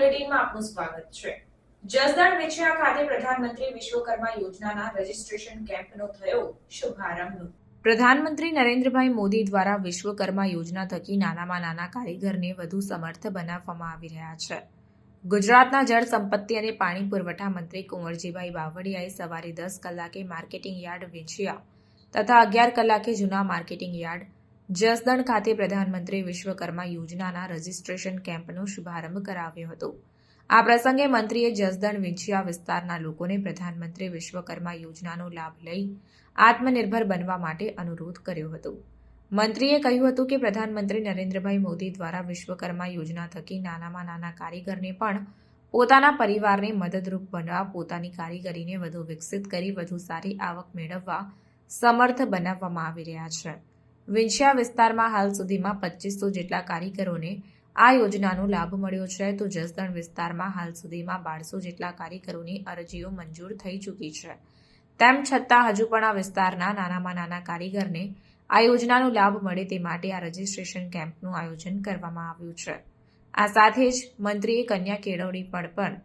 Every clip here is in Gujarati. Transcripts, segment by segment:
બુલેટિનમાં આપનું સ્વાગત છે। જસદણ વેછિયા ખાતે પ્રધાનમંત્રી વિશ્વકર્મા યોજનાના રજીસ્ટ્રેશન કેમ્પનો થયો શુભારંભ। પ્રધાનમંત્રી નરેન્દ્રભાઈ મોદી દ્વારા વિશ્વકર્મા યોજના થકી નાનામાં નાના કારીગરને વધુ સમર્થ બનાવવામાં આવી રહ્યા છે। ગુજરાતના જળ સંપત્તિ અને પાણી પુરવઠા મંત્રી કુંવરજીભાઈ બાવળિયાએ સવારે 10 કલાકે માર્કેટિંગ યાર્ડ વેછિયા તથા 11 કલાકે જૂના માર્કેટિંગ યાર્ડ જસદણ ખાતે પ્રધાનમંત્રી વિશ્વકર્મા યોજનાના રજીસ્ટ્રેશન કેમ્પનો શુભારંભ કરાવ્યો હતો। આ પ્રસંગે મંત્રીએ જસદણ વેછિયા વિસ્તારના લોકોને પ્રધાનમંત્રી વિશ્વકર્મા યોજનાનો લાભ લઈ આત્મનિર્ભર બનવા માટે અનુરોધ કર્યો હતો। મંત્રીએ કહ્યું હતું કે પ્રધાનમંત્રી નરેન્દ્રભાઈ મોદી દ્વારા વિશ્વકર્મા યોજના થકી નાનામાં નાના કારીગરને પણ પોતાના પરિવારને મદદરૂપ બનવા પોતાની કારીગરીને વધુ વિકસિત કરી વધુ સારી આવક મેળવવા સમર્થ બનાવવામાં આવી રહ્યા છે। વેછિયા વિસ્તારમાં હાલ સુધીમાં 2500 જેટલા કારીગરોને આ યોજનાનો લાભ મળ્યો છે, તો જસદણ વિસ્તારમાં હાલ સુધીમાં 1200 જેટલા કારીગરોની અરજીઓ મંજૂર થઈ ચૂકી છે। તેમ છતાં હજુ પણ આ વિસ્તારના નાનામાં નાના કારીગરને આ યોજનાનો લાભ મળે તે માટે આ રજીસ્ટ્રેશન કેમ્પનું આયોજન કરવામાં આવ્યું છે। આ સાથે જ મંત્રીએ કન્યા કેળવણી પર પણ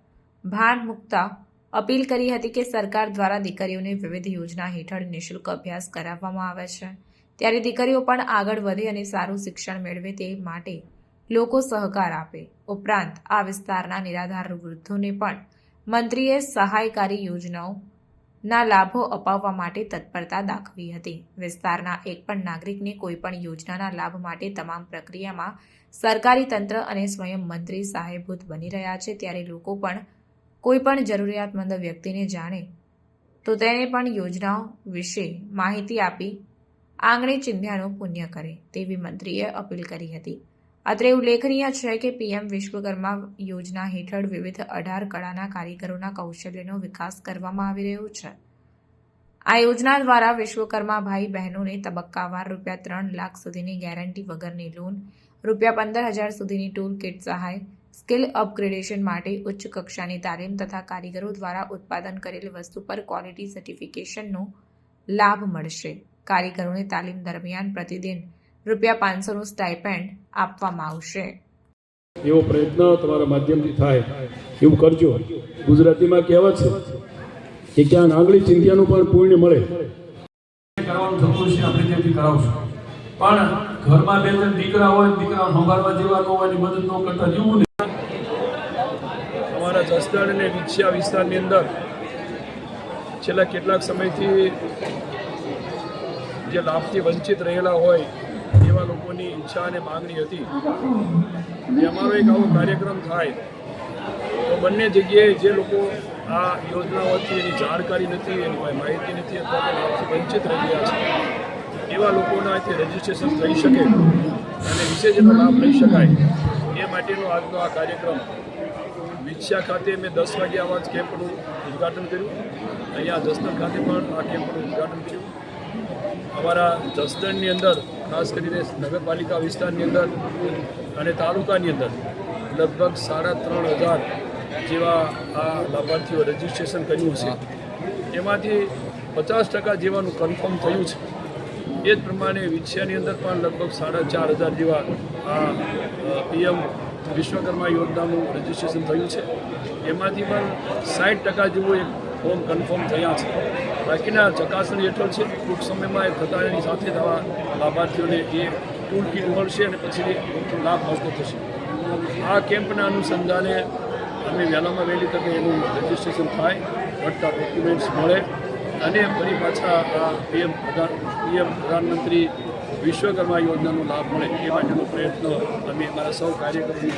ભાર મૂકતા અપીલ કરી હતી કે સરકાર દ્વારા દીકરીઓને વિવિધ યોજના હેઠળ નિઃશુલ્ક અભ્યાસ કરાવવામાં આવે છે, ત્યારે દીકરીઓ પણ આગળ વધે અને સારું શિક્ષણ મેળવે તે માટે લોકો સહકાર આપે। ઉપરાંત આ વિસ્તારના નિરાધાર વૃદ્ધોને પણ મંત્રીએ સહાયકારી યોજનાઓના લાભો અપાવવા માટે તત્પરતા દાખવી હતી। વિસ્તારના એક પણ નાગરિકને કોઈપણ યોજનાના લાભ માટે તમામ પ્રક્રિયામાં સરકારી તંત્ર અને સ્વયં મંત્રી સહાયભૂત બની રહ્યા છે, ત્યારે લોકો પણ કોઈપણ જરૂરિયાતમંદ વ્યક્તિને જાણે તો તેને પણ યોજનાઓ વિશે માહિતી આપી આંગણે ચિંધ્યાનું પુણ્ય કરે તેવી મંત્રીએ અપીલ કરી હતી। અત્રે ઉલ્લેખનીય છે કે પીએમ વિશ્વકર્મા યોજના હેઠળ વિવિધ 18 કળાના કારીગરોના કૌશલ્યનો વિકાસ કરવામાં આવી રહ્યો છે। આ યોજના દ્વારા વિશ્વકર્મા ભાઈ બહેનોને તબક્કાવાર ₹3 લાખ સુધીની ગેરંટી વગરની લોન, ₹15,000 સુધીની ટૂલ કિટ સહાય, સ્કિલ અપગ્રેડેશન માટે ઉચ્ચ કક્ષાની તાલીમ તથા કારીગરો દ્વારા ઉત્પાદન કરેલ વસ્તુ પર ક્વોલિટી સર્ટિફિકેશનનો લાભ મળશે। કારીગરોને તાલીમ દરમિયાન પ્રતિદિન ₹500નું સ્ટાઇપેન્ડ આપવામાં આવશે। એવો પ્રયત્ન તમારા માધ્યમથી થાય એવું કરજો। ગુજરાતીમાં કહેવત છે કે ક્યાં આંગળી ચિંધ્યાનું પણ પુણ્ય મળે। કરવાનું થતું છે આપણે ત્યાંથી કરાવશું, પણ ઘરમાં બે ત્રણ દીકરા હોય, દીકરા સંભાળવા જેવા ન હોય, મદદ ન કરતા જેવું નહીં। અમારા જસદણ અને વેછિયા વિસ્તારની અંદર છેલ્લા કેટલાક સમયથી જે લાભથી વંચિત રહેલા હોય એવા લોકોની ઈચ્છા અને માગણી હતી કે અમારો એક આવો કાર્યક્રમ થાય તો બંને જગ્યાએ જે લોકો આ યોજનાઓથી એની જાણકારી નથી, એની માહિતી નથી અથવા તો લાભથી વંચિત રહી ગયા છે એવા લોકોના અહીંથી રજીસ્ટ્રેશન થઈ શકે અને વિશેષ એનો લાભ લઈ શકાય એ માટેનો આજનો આ કાર્યક્રમ વેછિયા ખાતે મેં 10 વાગે આવા જ કેમ્પનું ઉદ્ઘાટન કર્યું। અહીંયા જસદણ ખાતે પણ આ કેમ્પનું ઉદ્ઘાટન કર્યું। અમારા જસદણની અંદર ખાસ કરીને નગરપાલિકા વિસ્તારની અંદર અને તાલુકાની અંદર લગભગ 3,500 જેવા આ લાભાર્થીઓ રજીસ્ટ્રેશન કર્યું છે। એમાંથી 50% જેવાનું કન્ફર્મ થયું છે। એ જ પ્રમાણે વેછિયાની અંદર પણ લગભગ 4,500 જેવા આ પીએમ વિશ્વકર્મા યોજનાનું રજીસ્ટ્રેશન થયું છે। એમાંથી પણ 60% જેવું એક ફોર્મ કન્ફર્મ થયા છે। બાકીના ચકાસણી હેઠળ છે। ટૂંક સમયમાં એ થતા એની સાથે જ આવા લાભાર્થીઓને એ ટૂલ કિટ મળશે અને પછી લાભ મળતો થશે। આ કેમ્પના અનુસંધાને અમે વહેલામાં વહેલી તકે એનું રજીસ્ટ્રેશન થાય, મળતા ડોક્યુમેન્ટ્સ મળે અને ફરી પાછા આ પીએમ પ્રધાનમંત્રી વિશ્વકર્મા યોજનાનો લાભ મળે એ માટેનો પ્રયત્ન અમે અમારા સૌ કાર્યકરોની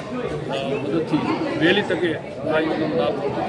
મદદથી વહેલી તકે આ યોજનાનો લાભ મળતો